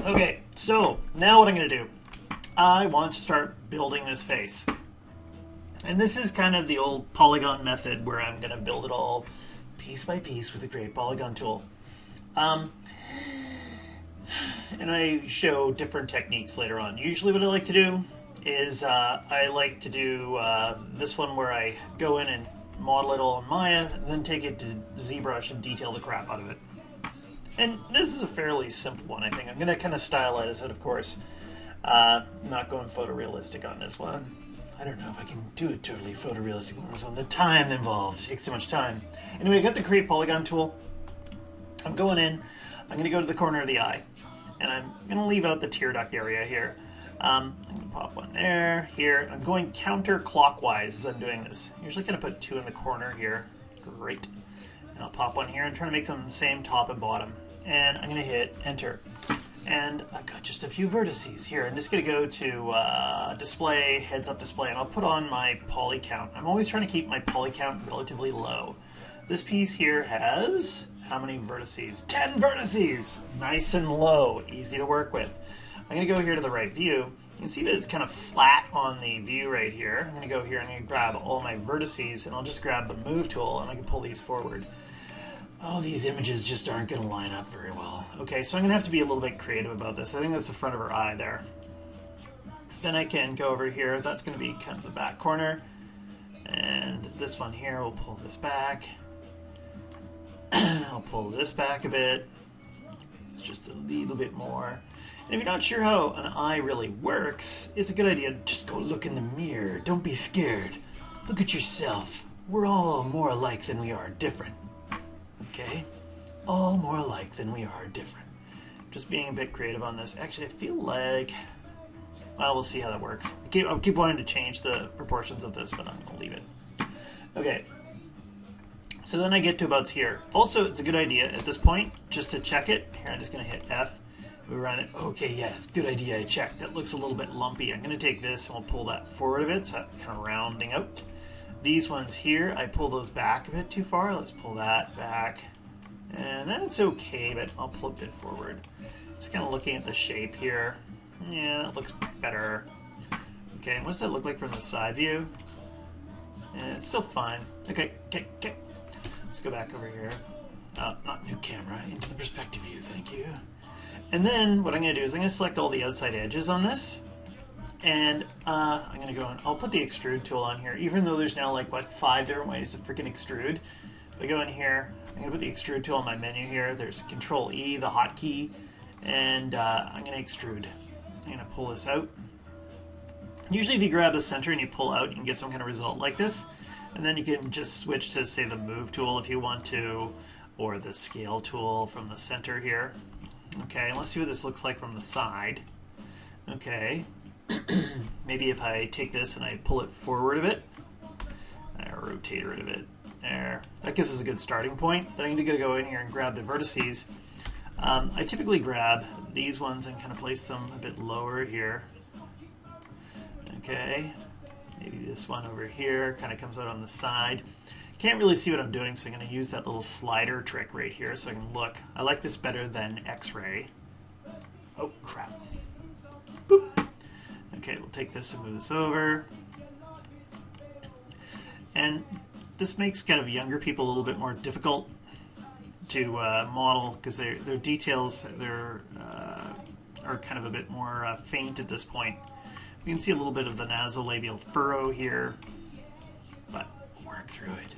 Okay, so now what I'm going to do, I want to start building this face. And this is kind of the old polygon method where I'm going to build it all piece by piece with a great polygon tool. And I show different techniques later on. Usually what I like to do is I like to do this one where I go in and model it all in Maya, and then take it to ZBrush and detail the crap out of it. And this is a fairly simple one, I think. I'm going to kind of stylize it, of course. Not going photorealistic on this one. I don't know if I can do it totally photorealistic on this one. The time involved takes too much time. Anyway, I got the Create Polygon tool. I'm going in. I'm going to go to the corner of the eye. And I'm going to leave out the tear duct area here. I'm going to pop one there, here. I'm going counterclockwise as I'm doing this. Usually kind of put two in the corner here. Great. And I'll pop one here and try to make them the same top and bottom. And I'm going to hit enter. And I've got just a few vertices here. I'm just going to go to display, heads up display, and I'll put on my poly count. I'm always trying to keep my poly count relatively low. This piece here has how many vertices? 10 vertices! Nice and low, easy to work with. I'm going to go here to the right view. You can see that it's kind of flat on the view right here. I'm going to go here and I'm going to grab all my vertices, and I'll just grab the move tool and I can pull these forward. Oh, these images just aren't going to line up very well. Okay, so I'm going to have to be a little bit creative about this. I think that's the front of her eye there. Then I can go over here. That's going to be kind of the back corner. And this one here, we'll pull this back. I'll pull this back a bit. It's just a little bit more. And if you're not sure how an eye really works, it's a good idea to just go look in the mirror. Don't be scared. Look at yourself. We're all more alike than we are different. Okay? All more alike than we are different. Just being a bit creative on this. Actually, I feel like... well, we'll see how that works. I'll keep wanting to change the proportions of this, but I'm going to leave it. Okay. So then I get to about here. Also, it's a good idea at this point, just to check it. Here, I'm just going to hit F. We run it. Okay, yeah, it's a good idea I checked. That looks a little bit lumpy. I'm going to take this and we'll pull that forward a bit, so that's kind of rounding out. These ones here, I pull those back a bit too far. Let's pull that back. And that's okay, but I'll pull a bit forward. Just kind of looking at the shape here. Yeah, that looks better. Okay, what does that look like from the side view? And it's still fine. Okay. Let's go back over here. Not new camera, into the perspective view, thank you. And then what I'm going to do is I'm going to select all the outside edges on this. And I'm going to go and I'll put the extrude tool on here, even though there's now like, what, 5 different ways to freaking extrude. If I go in here, I'm going to put the extrude tool on my menu here. There's Control E, the hotkey, and I'm going to extrude. I'm going to pull this out. Usually if you grab the center and you pull out, you can get some kind of result like this. And then you can just switch to, say, the move tool if you want to, or the scale tool from the center here. Okay, let's see what this looks like from the side. Okay. Maybe if I take this and I pull it forward a bit, I rotate it a bit. There. That gives us a good starting point. Then I'm going to go in here and grab the vertices. I typically grab these ones and kind of place them a bit lower here. Okay. Maybe this one over here kind of comes out on the side. Can't really see what I'm doing, so I'm going to use that little slider trick right here so I can look. I like this better than X-ray. Oh, crap. Boop. Okay, we'll take this and move this over. And this makes kind of younger people a little bit more difficult to model because their details are kind of a bit more faint at this point. You can see a little bit of the nasolabial furrow here, but we'll work through it.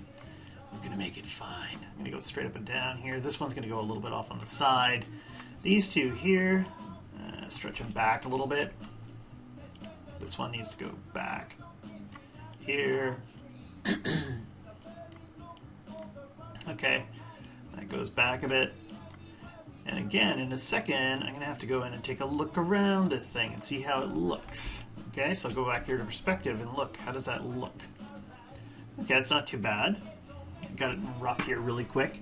We're going to make it fine. I'm going to go straight up and down here. This one's going to go a little bit off on the side. These two here, stretch them back a little bit. This one needs to go back here. Okay, that goes back a bit. And again, in a second, I'm going to have to go in and take a look around this thing and see how it looks. Okay, so I'll go back here to perspective and look. How does that look? Okay, it's not too bad. Got it rough here really quick.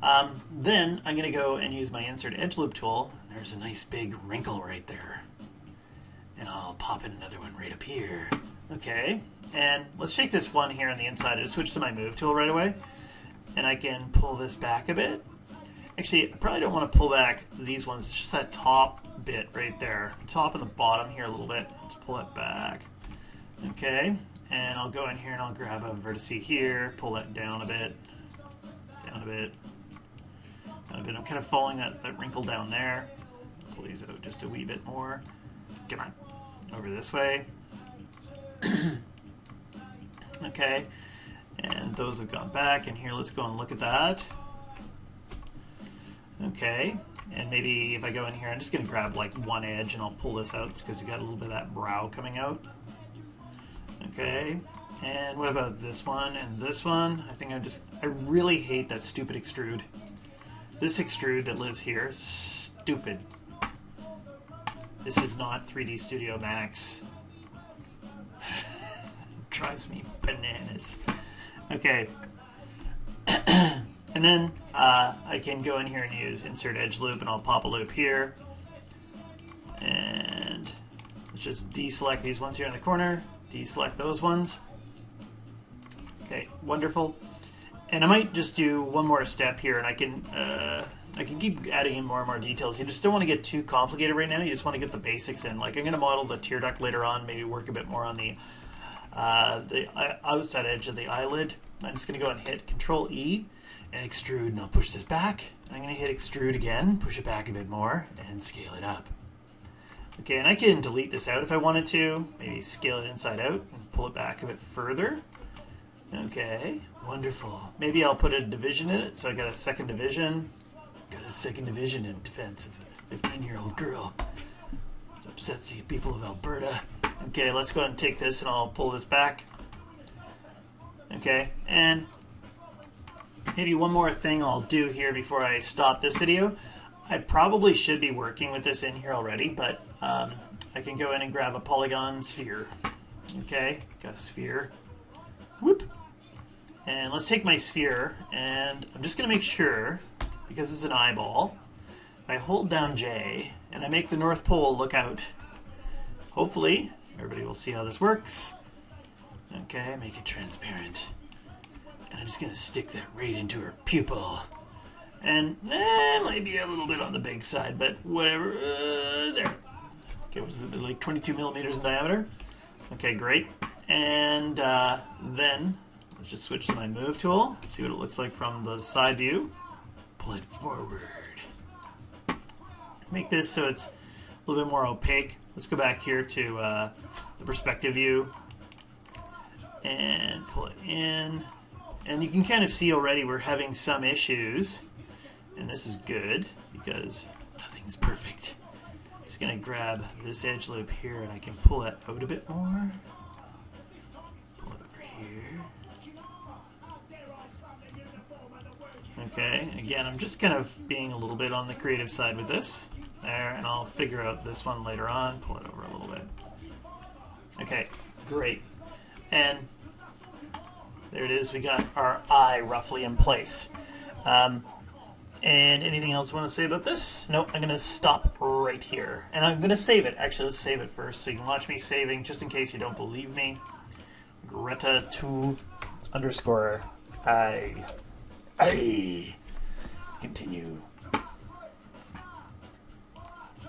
Then I'm going to go and use my Insert Edge Loop tool. There's a nice big wrinkle right there. And I'll pop in another one right up here. Okay, and let's take this one here on the inside and switch to my Move tool right away. And I can pull this back a bit. Actually, I probably don't want to pull back these ones, just that top top bit right there. Top and the bottom here a little bit. Let's pull it back. Okay, and I'll go in here and I'll grab a vertice here, pull that down a bit, down a bit, down a bit. I'm kind of following that wrinkle down there. Pull these out just a wee bit more. Come on, over this way. Okay, and those have gone back, and here let's go and look at that. Okay, and maybe if I go in here, I'm just going to grab like one edge and I'll pull this out because you got a little bit of that brow coming out. Okay, and what about this one and this one? I think I really hate that stupid extrude. This extrude that lives here is stupid. This is not 3D Studio Max. Drives me bananas. Okay. And then I can go in here and use insert edge loop, and I'll pop a loop here. And let's just deselect these ones here in the corner. Deselect those ones. Okay, wonderful. And I might just do one more step here, and I can keep adding in more and more details. You just don't want to get too complicated right now. You just want to get the basics in. Like I'm going to model the tear duct later on. Maybe work a bit more on the outside edge of the eyelid. I'm just going to go and hit Control E and extrude, and I'll push this back. I'm going to hit extrude again, push it back a bit more, and scale it up. Okay, and I can delete this out if I wanted to. Maybe scale it inside out and pull it back a bit further. Okay, wonderful. Maybe I'll put a division in it, so I got a second division. Got a second division in defense of a 15-year-old girl. It upsets the people of Alberta. Okay, let's go ahead and take this and I'll pull this back. Okay, and maybe one more thing I'll do here before I stop this video. I probably should be working with this in here already, but I can go in and grab a polygon sphere. Okay, got a sphere. Whoop. And let's take my sphere, and I'm just going to make sure, because it's an eyeball, I hold down J, and I make the North Pole look out. Hopefully, everybody will see how this works. Okay, make it transparent. And I'm just going to stick that right into her pupil. And might be a little bit on the big side, but whatever. There. Okay, what is it, like 22 millimeters in diameter? Okay, great. And then let's just switch to my move tool, see what it looks like from the side view. Pull it forward. Make this so it's a little bit more opaque. Let's go back here to the perspective view and pull it in. And you can kind of see already we're having some issues. And this is good because nothing's perfect. I'm just going to grab this edge loop here and I can pull it out a bit more. Pull it over here. Okay, and again, I'm just kind of being a little bit on the creative side with this. There, and I'll figure out this one later on. Pull it over a little bit. Okay, great. And there it is. We got our eye roughly in place. And anything else you want to say about this? Nope, I'm going to stop right here. And I'm going to save it. Actually, let's save it first so you can watch me saving, just in case you don't believe me. Greta 2 _ I. Continue.